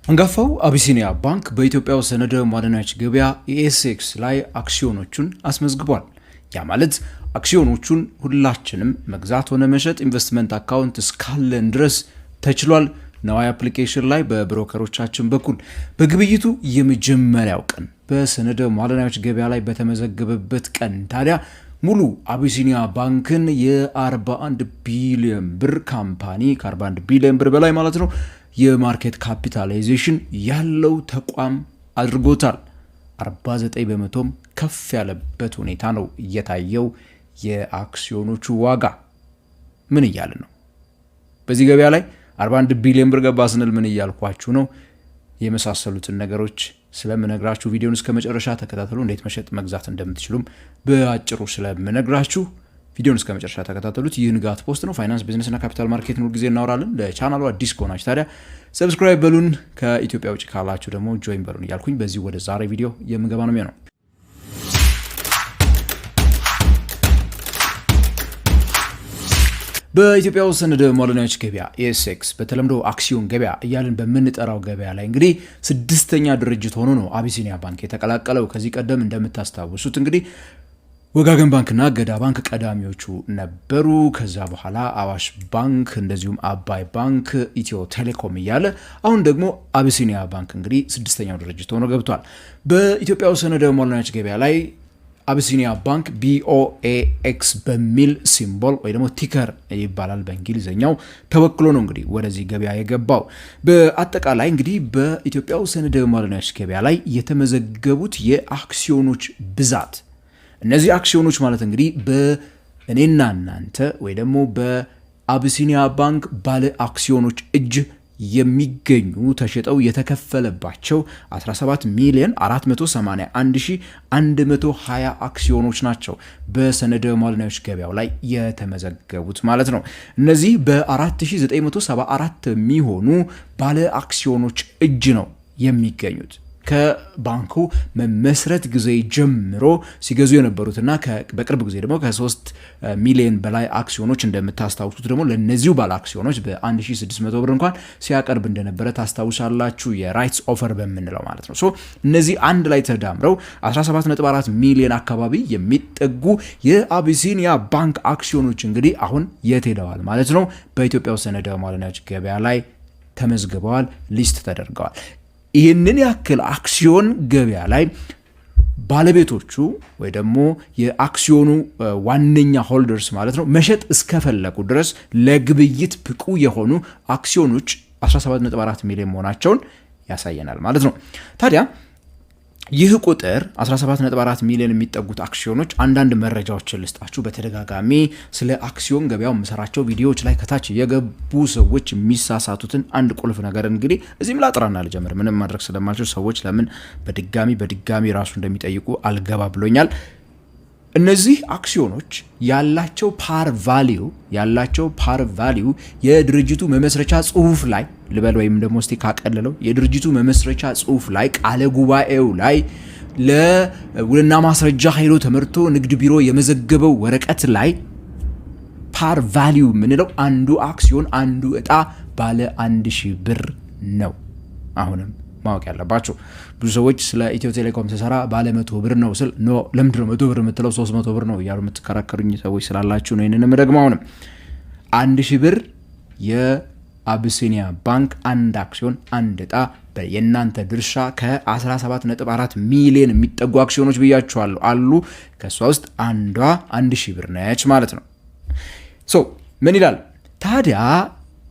አንጋፋው አቢሲኒያ ባንክ በኢትዮጵያ ሰነደ ማዕድናት ገበያ ኤኤስኤክስ ላይ አክሲዮኖቹን አስመዝግቧል። ያ ማለት አክሲዮኖቹን ሁላችንም መግዛት ሆነ መሸጥ ኢንቨስትመንት አካውንት እስካለን ድረስ ተችሏል። ነዋይ አፕሊኬሽን ላይ በብሮከሮቻችን በኩል በግብይቱ የመጀመሪያው ቀን በሰነደ ማዕድናት ገበያ ላይ በተመዘገበበት ቀን ታዲያ ሙሉ አቢሲኒያ ባንክን የ41 ቢሊዮን ብር ካምፓኒ ከ41 ቢሊዮን ብር በላይ ማለት ነው የማርኬት ካፒታላይዜሽን ያለው ተቋም አድርጎታል። 49 በመቶም ከፍ ያለበት ሁኔታ ነው እየታየው። የአክሲዮኖቹ ዋጋ ምን እያለ ነው? በዚህ ገበያ ላይ 41 ቢሊዮን ብር ገባ ስንል ምን እያልኳችሁ ነው? የመሳሰሉትን ነገሮች ስለምነግራችሁ ቪዲዮውን እስከ መጨረሻ ተከታተሉ። እንዴት መሸጥ መግዛት እንደምትችሉም በአጭሩ ስለምነግራችሁ ቪዲዮውን እስከ መጨረሻ ተከታተሉት። ይህ ንጋት ፖስት ነው። ፋይናንስ፣ ቢዝነስ እና ካፒታል ማርኬት ነው ጊዜ እናወራለን። ለቻናሉ አዲስ ከሆናችሁ ታዲያ ሰብስክራይብ በሉን። ከኢትዮጵያ ውጭ ካላችሁ ደግሞ ጆይን በሉን እያልኩኝ በዚህ ወደ ዛሬ ቪዲዮ የምገባ ነው የሚሆነው። በኢትዮጵያ ሰነደ ማዕድናት ገበያ ኤኤስኤክስ በተለምዶ አክሲዮን ገበያ እያልን በምንጠራው ገበያ ላይ እንግዲህ ስድስተኛ ድርጅት ሆኖ ነው አቢሲኒያ ባንክ የተቀላቀለው። ከዚህ ቀደም እንደምታስታውሱት እንግዲህ ወጋገን ባንክና ገዳ ባንክ ቀዳሚዎቹ ነበሩ። ከዛ በኋላ አዋሽ ባንክ፣ እንደዚሁም አባይ ባንክ፣ ኢትዮ ቴሌኮም እያለ አሁን ደግሞ አቢሲኒያ ባንክ እንግዲህ ስድስተኛው ድርጅት ሆኖ ገብቷል። በኢትዮጵያ ሰነደ ማዕድናት ገበያ ላይ አቢሲኒያ ባንክ BOAX በሚል ሲምቦል ወይ ደግሞ ቲከር ይባላል በእንግሊዝኛው ተወክሎ ነው እንግዲህ ወደዚህ ገበያ የገባው። በአጠቃላይ እንግዲህ በኢትዮጵያ ሰነደ ማዕድናት ገበያ ላይ የተመዘገቡት የአክሲዮኖች ብዛት፣ እነዚህ አክሲዮኖች ማለት እንግዲህ በእኔና እናንተ ወይ ደግሞ በአቢሲኒያ ባንክ ባለ አክሲዮኖች እጅ የሚገኙ ተሸጠው የተከፈለባቸው 17,481,120 አክሲዮኖች ናቸው በሰነደ ማዕድናት ገበያው ላይ የተመዘገቡት ማለት ነው። እነዚህ በ4974 የሚሆኑ ባለ አክሲዮኖች እጅ ነው የሚገኙት። ከባንኩ መመስረት ጊዜ ጀምሮ ሲገዙ የነበሩትና በቅርብ ጊዜ ደግሞ ከ3 ሚሊዮን በላይ አክሲዮኖች እንደምታስታውሱት ደግሞ ለነዚሁ ባለ አክሲዮኖች በ1600 ብር እንኳን ሲያቀርብ እንደነበረ ታስታውሳላችሁ። የራይትስ ኦፈር በምንለው ማለት ነው። እነዚህ አንድ ላይ ተዳምረው 17.4 ሚሊዮን አካባቢ የሚጠጉ የአቢሲኒያ ባንክ አክሲዮኖች እንግዲህ አሁን የት ሄደዋል ማለት ነው? በኢትዮጵያ ሰነደ ማዕድናት ገበያ ላይ ተመዝግበዋል፣ ሊስት ተደርገዋል። ይህንን ያክል አክሲዮን ገበያ ላይ ባለቤቶቹ ወይ ደግሞ የአክሲዮኑ ዋነኛ ሆልደርስ ማለት ነው መሸጥ እስከፈለጉ ድረስ ለግብይት ብቁ የሆኑ አክሲዮኖች 17.4 ሚሊዮን መሆናቸውን ያሳየናል ማለት ነው። ታዲያ ይህ ቁጥር 17.4 ሚሊዮን የሚጠጉት አክሲዮኖች አንዳንድ መረጃዎችን ልስጣችሁ። በተደጋጋሚ ስለ አክሲዮን ገበያው መሰራቸው ቪዲዮዎች ላይ ከታች የገቡ ሰዎች የሚሳሳቱትን አንድ ቁልፍ ነገር እንግዲህ እዚህም ላጥራና ልጀምር። ምንም ማድረግ ስለማልችል ሰዎች ለምን በድጋሚ ራሱ እንደሚጠይቁ አልገባ ብሎኛል። እነዚህ አክሲዮኖች ያላቸው ፓር ቫሊዩ የድርጅቱ መመስረቻ ጽሁፍ ላይ ልበል ወይም ደግሞ እስቲ ካቀለለው የድርጅቱ መመስረቻ ጽሁፍ ላይ ቃለ ጉባኤው ላይ ለውልና ማስረጃ ኃይሎ ተመርቶ ንግድ ቢሮ የመዘገበው ወረቀት ላይ ፓር ቫሊዩ ምንለው አንዱ አክሲዮን አንዱ እጣ ባለ 1000 ብር ነው። አሁንም ማወቅ ያለባችሁ ብዙ ሰዎች ስለ ኢትዮ ቴሌኮም ተሰራ ባለ 100 ብር ነው ስል ኖ ለምንድነው 100 ብር የምትለው 300 ብር ነው እያሉ የምትከራከሩኝ ሰዎች ስላላችሁ ነው ይሄንን ደግሞ አሁንም 1000 ብር የአቢሲኒያ ባንክ አንድ አክሲዮን አንድ እጣ የእናንተ ድርሻ ከ17.4 ሚሊዮን የሚጠጉ አክሲዮኖች ብያችኋለሁ አሉ። ከሷ ውስጥ አንዷ 1000 ብር ነች ማለት ነው። ምን ይላል ታዲያ?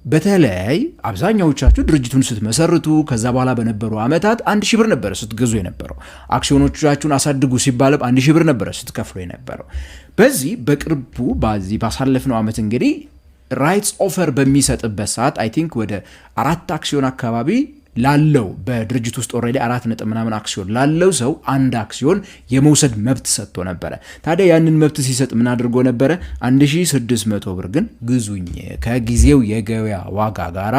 በተለይ አብዛኛዎቻችሁ ድርጅቱን ስትመሰርቱ ከዛ በኋላ በነበሩ አመታት 1000 ብር ነበር ስትገዙ የነበረው። አክሲዮኖቻችሁን አሳድጉ ሲባል 1000 ብር ነበር ስትከፍሉ የነበረው። በዚህ በቅርቡ ባሳለፍነው አመት እንግዲህ ራይትስ ኦፈር በሚሰጥበት ሰዓት አይ ቲንክ ወደ 4 አክሲዮን አካባቢ ላለው በድርጅት ውስጥ ኦሬዲ 4 ምናምን አክሲዮን ላለው ሰው አንድ አክሲዮን የመውሰድ መብት ሰጥቶ ነበረ። ታዲያ ያንን መብት ሲሰጥ ምን አድርጎ ነበረ? 1600 ብር ግን ግዙኝ ከጊዜው የገበያ ዋጋ ጋራ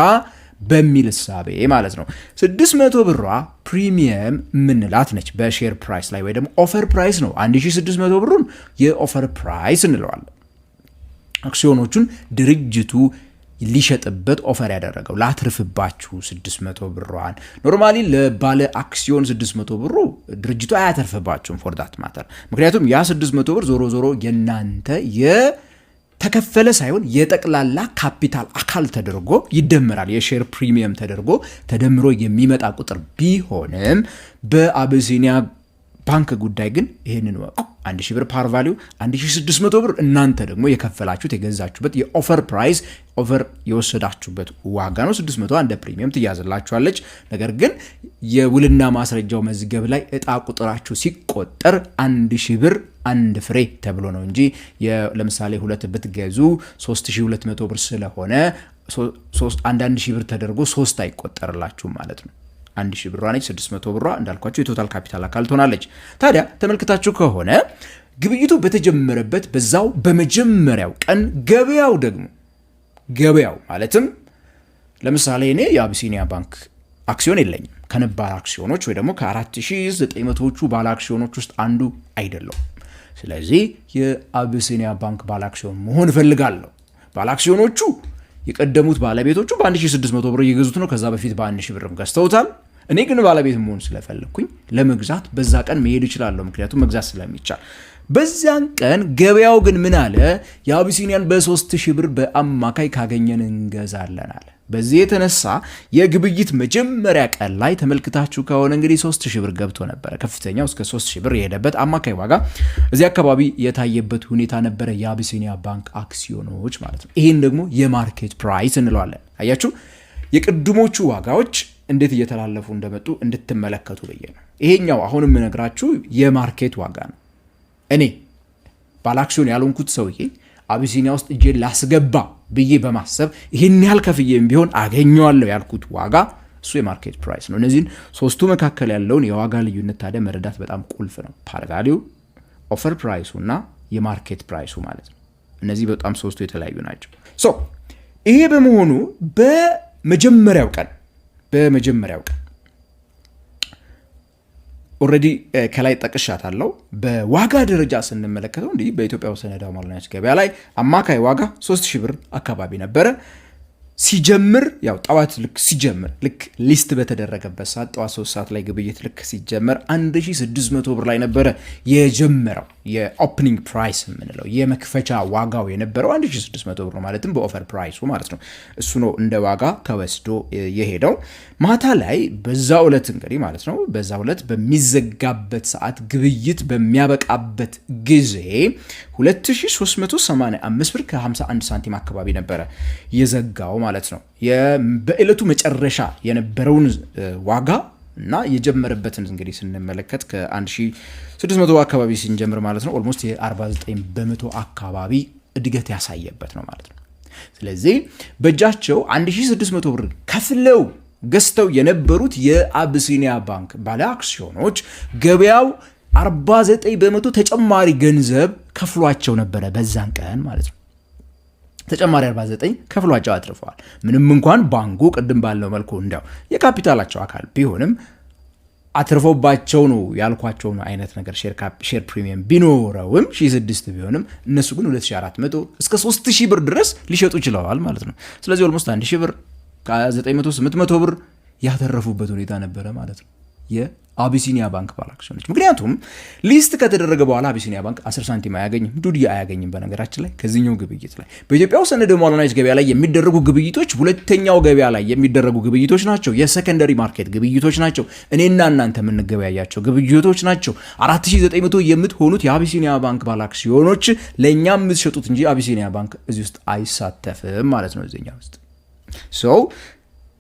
በሚል እሳቤ ማለት ነው። 600 ብሯ ፕሪሚየም ምንላት ነች በሼር ፕራይስ ላይ ወይ ደግሞ ኦፈር ፕራይስ ነው። 1600 ብሩን የኦፈር ፕራይስ እንለዋለን። አክሲዮኖቹን ድርጅቱ ሊሸጥበት ኦፈር ያደረገው ላትርፍባችሁ 600 ብሯን። ኖርማሊ ለባለ አክሲዮን 600 ብሩ ድርጅቱ አያተርፍባችሁም ፎር ዳት ማተር። ምክንያቱም ያ 600 ብር ዞሮ ዞሮ የናንተ የተከፈለ ሳይሆን የጠቅላላ ካፒታል አካል ተደርጎ ይደመራል። የሼር ፕሪሚየም ተደርጎ ተደምሮ የሚመጣ ቁጥር ቢሆንም በአቢሲኒያ ባንክ ጉዳይ ግን ይሄንን ወቁ። 1000 ብር ፓር ቫልዩ 1600 ብር እናንተ ደግሞ የከፈላችሁት የገዛችሁበት የኦፈር ፕራይስ ኦፈር የወሰዳችሁበት ዋጋ ነው። 600 እንደ ፕሪሚየም ትያዝላችኋለች። ነገር ግን የውልና ማስረጃው መዝገብ ላይ እጣ ቁጥራችሁ ሲቆጠር 1000 ብር አንድ ፍሬ ተብሎ ነው እንጂ ለምሳሌ ሁለት ብትገዙ 3200 ብር ስለሆነ 1000 ብር ተደርጎ 3 አይቆጠርላችሁም ማለት ነው። 1000 ብሯ ነች። 600 ብሯ እንዳልኳችሁ የቶታል ካፒታል አካል ትሆናለች። ታዲያ ተመልክታችሁ ከሆነ ግብይቱ በተጀመረበት በዛው በመጀመሪያው ቀን ገበያው ማለትም ለምሳሌ እኔ የአቢሲኒያ ባንክ አክሲዮን የለኝም። ከነባር አክሲዮኖች ወይ ደግሞ ከ4900ዎቹ ባለ አክሲዮኖች ውስጥ አንዱ አይደለም። ስለዚህ የአቢሲኒያ ባንክ ባለ አክሲዮን መሆን እፈልጋለሁ። ባለ አክሲዮኖቹ የቀደሙት ባለቤቶቹ በ1600 ብር እየገዙት ነው። ከዛ በፊት በ1000 ብርም ገዝተውታል። እኔ ግን ባለቤት መሆን ስለፈለኩኝ ለመግዛት በዛ ቀን መሄድ እችላለሁ፣ ምክንያቱም መግዛት ስለሚቻል። በዛን ቀን ገበያው ግን ምን አለ? የአቢሲኒያን በ3000 ብር በአማካይ ካገኘን እንገዛለን አለ። በዚህ የተነሳ የግብይት መጀመሪያ ቀን ላይ ተመልክታችሁ ከሆነ እንግዲህ 3000 ብር ገብቶ ነበረ። ከፍተኛው እስከ 3000 ብር የሄደበት አማካይ ዋጋ እዚህ አካባቢ የታየበት ሁኔታ ነበረ፣ የአቢሲኒያ ባንክ አክሲዮኖች ማለት ነው። ይሄን ደግሞ የማርኬት ፕራይስ እንለዋለን። አያችሁ የቅድሞቹ ዋጋዎች እንዴት እየተላለፉ እንደመጡ እንድትመለከቱ ብዬ ነው። ይሄኛው አሁን የምነግራችሁ የማርኬት ዋጋ ነው። እኔ ባለ አክሲዮን ያልሆንኩት ሰውዬ አቢሲኒያ ውስጥ እጄ ላስገባ ብዬ በማሰብ ይሄን ያህል ከፍዬም ቢሆን አገኘዋለሁ ያልኩት ዋጋ እሱ የማርኬት ፕራይስ ነው። እነዚህን ሶስቱ መካከል ያለውን የዋጋ ልዩነት ታዲያ መረዳት በጣም ቁልፍ ነው። ፓር ቫልዩ፣ ኦፈር ፕራይሱ እና የማርኬት ፕራይሱ ማለት ነው። እነዚህ በጣም ሶስቱ የተለያዩ ናቸው። ይሄ በመሆኑ በመጀመሪያው ቀን ኦሬዲ ከላይ ጠቅሻታለሁ። በዋጋ ደረጃ ስንመለከተው እንዲህ በኢትዮጵያ ሰነደ ማለናች ገበያ ላይ አማካይ ዋጋ 3000 ብር አካባቢ ነበረ። ሲጀምር ያው ጠዋት ልክ ሊስት በተደረገበት ሰዓት ጠዋት 3 ሰዓት ላይ ግብይት ልክ ሲጀመር 1600 ብር ላይ ነበረ የጀመረው። የኦፕኒንግ ፕራይስ የምንለው የመክፈቻ ዋጋው የነበረው 1600 ብር ማለትም በኦፈር ፕራይሱ ማለት ነው። እሱ ነው እንደ ዋጋ ተወስዶ የሄደው። ማታ ላይ በዛው ዕለት እንግዲህ ማለት ነው በዛው ዕለት በሚዘጋበት ሰዓት ግብይት በሚያበቃበት ጊዜ 2385 ብር ከ51 ሳንቲም አካባቢ ነበረ የዘጋው ማለት ነው። በዕለቱ መጨረሻ የነበረውን ዋጋ እና የጀመረበትን እንግዲህ ስንመለከት ከ1600 አካባቢ ሲንጀምር ማለት ነው ኦልሞስት የ49 በመቶ አካባቢ እድገት ያሳየበት ነው ማለት ነው። ስለዚህ በእጃቸው 1600 ብር ከፍለው ገዝተው የነበሩት የአቢሲኒያ ባንክ ባለ አክሲዮኖች ገበያው 49 በመቶ ተጨማሪ ገንዘብ ከፍሏቸው ነበረ በዛን ቀን ማለት ነው። ተጨማሪ 49 ከፍሏቸው አትርፈዋል። ምንም እንኳን ባንኩ ቅድም ባለው መልኩ እንዲያው የካፒታላቸው አካል ቢሆንም አትርፎባቸው ነው ያልኳቸው ነው አይነት ነገር ሼር ፕሪሚየም ቢኖረውም 1600 ቢሆንም እነሱ ግን 2400 እስከ 3000 ብር ድረስ ሊሸጡ ይችላል ማለት ነው። ስለዚህ ኦልሞስት 1000 ብር ከ900 800 ብር ያተረፉበት ሁኔታ ነበረ ማለት ነው የአቢሲኒያ ባንክ ባለ አክሲዮኖች። ምክንያቱም ሊስት ከተደረገ በኋላ አቢሲኒያ ባንክ 10 ሳንቲም አያገኝም፣ ዱድያ አያገኝም። በነገራችን ላይ ከዚህኛው ግብይት ላይ በኢትዮጵያ ሰነደ ማለናይዝ ገበያ ላይ የሚደረጉ ግብይቶች ሁለተኛው ገበያ ላይ የሚደረጉ ግብይቶች ናቸው። የሰከንደሪ ማርኬት ግብይቶች ናቸው። እኔና እናንተ የምንገበያያቸው ግብይቶች ናቸው። 4900 የምትሆኑት የአቢሲኒያ ባንክ ባለ አክሲዮኖች ለኛ የምትሸጡት እንጂ አቢሲኒያ ባንክ እዚህ ውስጥ አይሳተፍም ማለት ነው እዚህኛው ውስጥ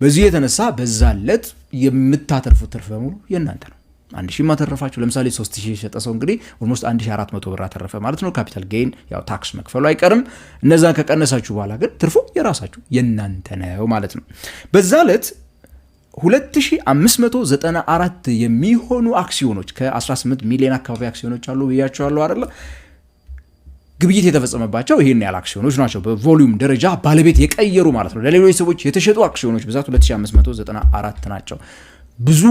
በዚህ የተነሳ በዛለት የምታተርፉት ትርፍ በሙሉ የእናንተ ነው። 1000 ማተረፋችሁ ለምሳሌ 3000 የሸጠ ሰው እንግዲህ ኦልሞስት 1400 ብር አተረፈ ማለት ነው። ካፒታል ጌን ያው ታክስ መክፈሉ አይቀርም። እነዛን ከቀነሳችሁ በኋላ ግን ትርፉ የራሳችሁ የእናንተ ነው ማለት ነው። በዛለት 2594 የሚሆኑ አክሲዮኖች ከ18 ሚሊዮን አካባቢ አክሲዮኖች አሉ ብያቸዋለሁ አይደል? ግብይት የተፈጸመባቸው ይሄን ያህል አክሲዮኖች ናቸው። በቮሊዩም ደረጃ ባለቤት የቀየሩ ማለት ነው። ለሌሎች ሰዎች የተሸጡ አክሲዮኖች ብዛት 2594 ናቸው። ብዙ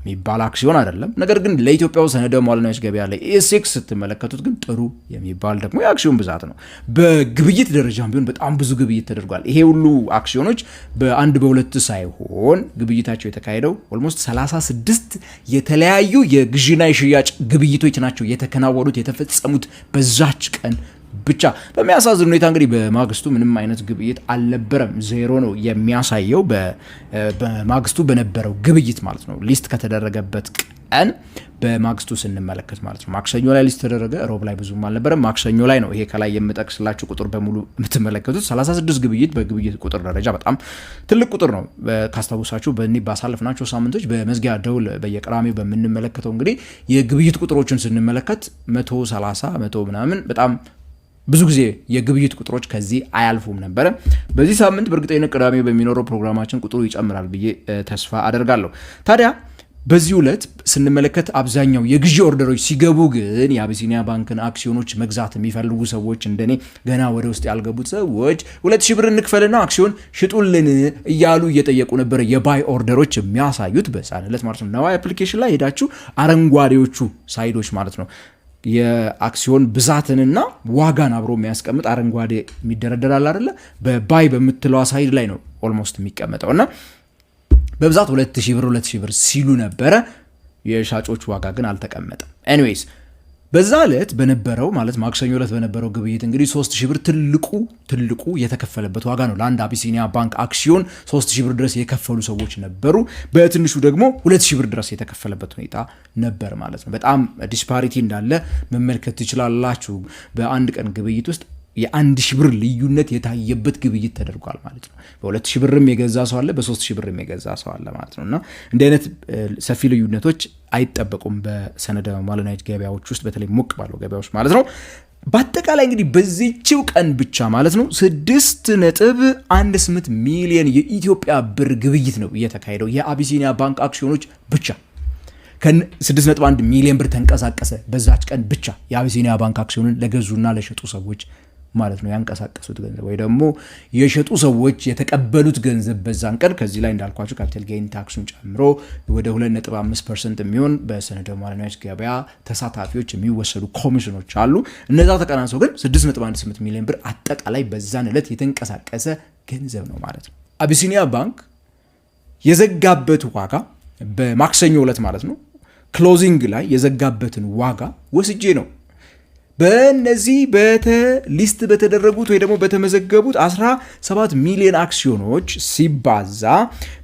የሚባል አክሲዮን አይደለም። ነገር ግን ለኢትዮጵያው ሰነደ ሙዓለ ንዋዮች ገበያ ላይ ኤሴክስ ስትመለከቱት ግን ጥሩ የሚባል ደግሞ የአክሲዮን ብዛት ነው። በግብይት ደረጃም ቢሆን በጣም ብዙ ግብይት ተደርጓል። ይሄ ሁሉ አክሲዮኖች በአንድ በሁለት ሳይሆን ግብይታቸው የተካሄደው ኦልሞስት 36 የተለያዩ የግዢና የሽያጭ ግብይቶች ናቸው የተከናወኑት የተፈጸሙት በዛች ቀን ብቻ። በሚያሳዝን ሁኔታ እንግዲህ በማግስቱ ምንም አይነት ግብይት አልነበረም፣ ዜሮ ነው የሚያሳየው በማግስቱ በነበረው ግብይት ማለት ነው። ሊስት ከተደረገበት ቀን በማግስቱ ስንመለከት ማለት ነው። ማክሰኞ ላይ ሊስት ተደረገ፣ ሮብ ላይ ብዙም አልነበረም፣ ማክሰኞ ላይ ነው ይሄ ከላይ የምጠቅስላችሁ ቁጥር በሙሉ የምትመለከቱት 36 ግብይት በግብይት ቁጥር ደረጃ በጣም ትልቅ ቁጥር ነው። ካስታውሳችሁ ባሳለፍናቸው ሳምንቶች በመዝጊያ ደውል በየቅዳሜው በምንመለከተው እንግዲህ የግብይት ቁጥሮችን ስንመለከት 130 100 ምናምን በጣም ብዙ ጊዜ የግብይት ቁጥሮች ከዚህ አያልፉም ነበረ። በዚህ ሳምንት በእርግጠኝነት ቅዳሜ በሚኖረው ፕሮግራማችን ቁጥሩ ይጨምራል ብዬ ተስፋ አደርጋለሁ። ታዲያ በዚህ ዕለት ስንመለከት አብዛኛው የግዢ ኦርደሮች ሲገቡ ግን የአቢሲኒያ ባንክን አክሲዮኖች መግዛት የሚፈልጉ ሰዎች እንደኔ ገና ወደ ውስጥ ያልገቡት ሰዎች 2000 ብር እንክፈልና አክሲዮን ሽጡልን እያሉ እየጠየቁ ነበር። የባይ ኦርደሮች የሚያሳዩት በዛን ዕለት ማለት ነው። ነዋይ አፕሊኬሽን ላይ ሄዳችሁ አረንጓዴዎቹ ሳይዶች ማለት ነው የአክሲዮን ብዛትንና ዋጋን አብሮ የሚያስቀምጥ አረንጓዴ የሚደረደራል አይደለ? በባይ በምትለዋ ሳይድ ላይ ነው ኦልሞስት የሚቀመጠውና በብዛት 2000 ብር ሲሉ ነበረ። የሻጮች ዋጋ ግን አልተቀመጠም። ኤኒዌይስ በዛ ዕለት በነበረው ማለት ማክሰኞ ዕለት በነበረው ግብይት እንግዲህ 3000 ብር ትልቁ የተከፈለበት ዋጋ ነው። ለአንድ አቢሲኒያ ባንክ አክሲዮን 3000 ብር ድረስ የከፈሉ ሰዎች ነበሩ። በትንሹ ደግሞ 2000 ብር ድረስ የተከፈለበት ሁኔታ ነበር ማለት ነው። በጣም ዲስፓሪቲ እንዳለ መመልከት ትችላላችሁ። በአንድ ቀን ግብይት ውስጥ የ1000 ብር ልዩነት የታየበት ግብይት ተደርጓል ማለት ነው። በ2000 ብርም የገዛ ሰው አለ፣ በ3000 ብርም የገዛ ሰው አለ ማለት ነውና እንዲህ አይነት ሰፊ ልዩነቶች አይጠበቁም በሰነደ ሙዓለ ንዋዮች ገበያዎች ውስጥ በተለይ ሞቅ ባለው ገበያዎች ማለት ነው። በአጠቃላይ እንግዲህ በዚህችው ቀን ብቻ ማለት ነው 6.18 ሚሊዮን የኢትዮጵያ ብር ግብይት ነው እየተካሄደው የአቢሲኒያ ባንክ አክሲዮኖች ብቻ። ከ6.1 ሚሊዮን ብር ተንቀሳቀሰ በዛች ቀን ብቻ የአቢሲኒያ ባንክ አክሲዮንን ለገዙና ለሸጡ ሰዎች ማለት ነው ያንቀሳቀሱት ገንዘብ ወይ ደግሞ የሸጡ ሰዎች የተቀበሉት ገንዘብ በዛን ቀን። ከዚህ ላይ እንዳልኳችሁ ካፒታል ጌይን ታክሱን ጨምሮ ወደ 2.5% የሚሆን በሰነደ ሙዓለ ንዋዮች ገበያ ተሳታፊዎች የሚወሰዱ ኮሚሽኖች አሉ። እነዛ ተቀናንሰው ግን 6.18 ሚሊዮን ብር አጠቃላይ በዛን ዕለት የተንቀሳቀሰ ገንዘብ ነው ማለት ነው። አቢሲኒያ ባንክ የዘጋበት ዋጋ በማክሰኞ ዕለት ማለት ነው ክሎዚንግ ላይ የዘጋበትን ዋጋ ወስጄ ነው በእነዚህ ሊስት በተደረጉት ወይ ደግሞ በተመዘገቡት 17 ሚሊዮን አክሲዮኖች ሲባዛ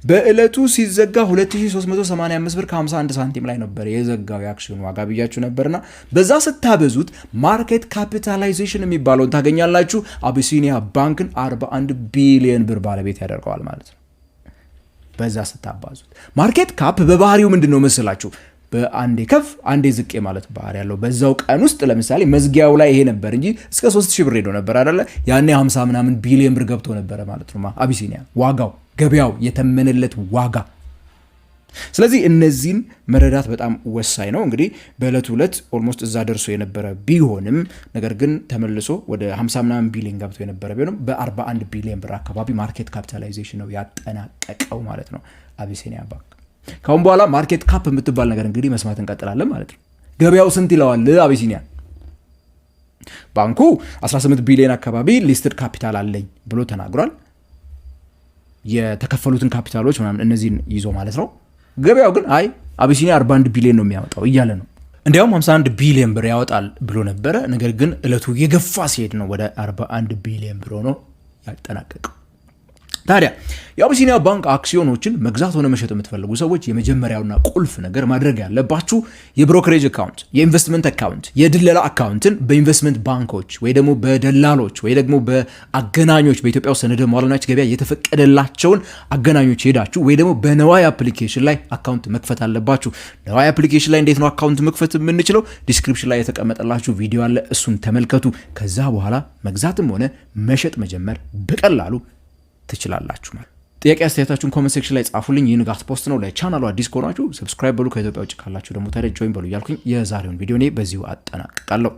በዕለቱ ሲዘጋ 2385 ብር ከ51 ሳንቲም ላይ ነበር የዘጋው የአክሲዮን ዋጋ ብያችሁ ነበርና በዛ ስታበዙት ማርኬት ካፒታላይዜሽን የሚባለውን ታገኛላችሁ። አቢሲኒያ ባንክን 41 ቢሊዮን ብር ባለቤት ያደርገዋል ማለት ነው። በዛ ስታባዙት ማርኬት ካፕ በባህሪው ምንድነው መስላችሁ? በአንዴ ከፍ አንዴ ዝቅ ማለት ባህሪ ያለው። በዛው ቀን ውስጥ ለምሳሌ መዝጊያው ላይ ይሄ ነበር እንጂ እስከ 3000 ብር ሄዶ ነበር አይደለ? ያኔ 50 ምናምን ቢሊዮን ብር ገብቶ ነበር ማለት ነው አቢሲኒያ ዋጋው ገበያው የተመነለት ዋጋ። ስለዚህ እነዚህን መረዳት በጣም ወሳኝ ነው። እንግዲህ በዕለቱ ዕለት ኦልሞስት እዛ ደርሶ የነበረ ቢሆንም ነገር ግን ተመልሶ ወደ 50 ምናምን ቢሊዮን ገብቶ የነበረ ቢሆንም በ41 ቢሊዮን ብር አካባቢ ማርኬት ካፒታላይዜሽን ነው ያጠናቀቀው ማለት ነው አቢሲኒያ ባንክ። ካሁን በኋላ ማርኬት ካፕ የምትባል ነገር እንግዲህ መስማት እንቀጥላለን ማለት ነው። ገበያው ስንት ይለዋል አቢሲኒያ? ባንኩ 18 ቢሊዮን አካባቢ ሊስትድ ካፒታል አለኝ ብሎ ተናግሯል። የተከፈሉትን ካፒታሎች ምናምን እነዚህን ይዞ ማለት ነው። ገበያው ግን አይ አቢሲኒያ 41 ቢሊዮን ነው የሚያወጣው እያለ ነው። እንዲያውም 51 ቢሊዮን ብር ያወጣል ብሎ ነበረ። ነገር ግን እለቱ የገፋ ሲሄድ ነው ወደ 41 ቢሊዮን ብር ነው ያጠናቀቀው። ታዲያ የአቢሲኒያ ባንክ አክሲዮኖችን መግዛት ሆነ መሸጥ የምትፈልጉ ሰዎች የመጀመሪያውና ቁልፍ ነገር ማድረግ ያለባችሁ የብሮከሬጅ አካውንት፣ የኢንቨስትመንት አካውንት፣ የድለላ አካውንትን በኢንቨስትመንት ባንኮች ወይ ደግሞ በደላሎች ወይ ደግሞ በአገናኞች በኢትዮጵያ ውስጥ ሰነደ ሙዓለ ንዋዮች ገበያ የተፈቀደላቸውን አገናኞች ሄዳችሁ ወይ ደግሞ በነዋይ አፕሊኬሽን ላይ አካውንት መክፈት አለባችሁ። ነዋይ አፕሊኬሽን ላይ እንዴት ነው አካውንት መክፈት የምንችለው? ዲስክሪፕሽን ላይ የተቀመጠላችሁ ቪዲዮ አለ፣ እሱን ተመልከቱ። ከዛ በኋላ መግዛትም ሆነ መሸጥ መጀመር በቀላሉ ትችላላችሁ ማለት። ጥያቄ አስተያየታችሁን ኮሜንት ሴክሽን ላይ ጻፉልኝ። ይህ ንጋት ፖስት ነው። ለቻናሉ አዲስ ከሆናችሁ ሰብስክራይብ በሉ። ከኢትዮጵያ ውጭ ካላችሁ ደግሞ ታዲያ ጆይን በሉ እያልኩኝ የዛሬውን ቪዲዮ እኔ በዚሁ አጠናቅቃለሁ።